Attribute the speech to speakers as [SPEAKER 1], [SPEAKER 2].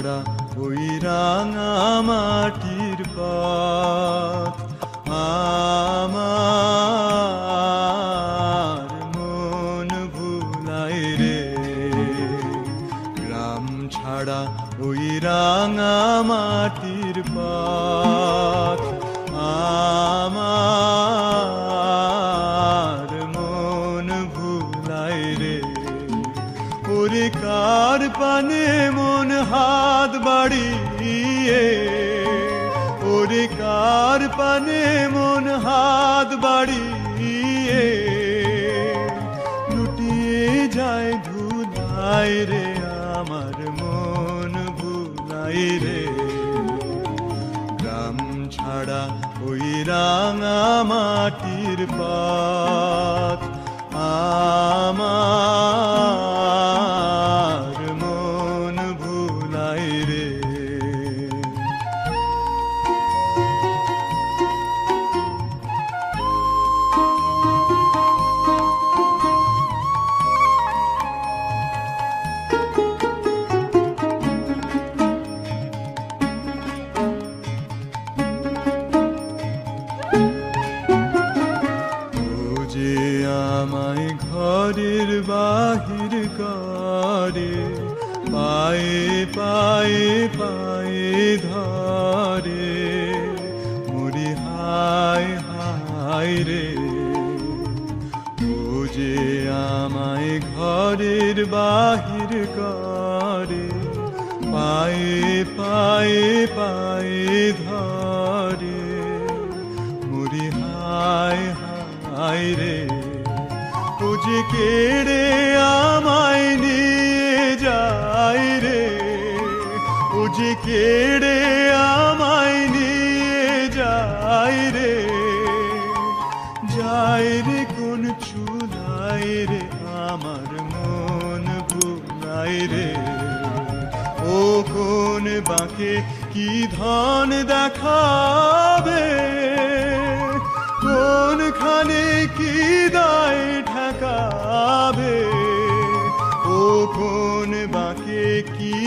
[SPEAKER 1] ছাড়া ওই রাঙা মাটির পথ আমার মন ভুলাই রে। গ্রাম ছাড়া ওই রাঙা মাটির পথ আমার মন ভুলাই রে। ওরে কার পানে মন হাত বাড়িয়ে, ওরে কার পানে মন হাত বাড়িয়ে লুটিয়ে যায় ধুলাই রে। আমার মন ভুলাই রে। গ্রাম ছাড়া ওই রাঙা মাটির পথ আমার মন ভুলাই রে। আমায় ঘরের বাহির করে, পায়ে পায়ে পায়ে ধরে, মরি হায় হায় রে। ও যে আমায় ঘরের বাহির করে, পায়ে পায়ে পায়ে ধরে, মরি হায় হায় রে। ও যে কেড়ে আমায় নিয়ে যায় রে, ও যে কেড়ে আমায় নিয়ে যায় রে। যায় রে কোন চুলাই রে, আমার মন ভুলাই রে। ও কোন বাঁকে কি ধন দেখাবে, কোনখানে কি দায় ঠেকাবে। ও কোন বাঁকে কি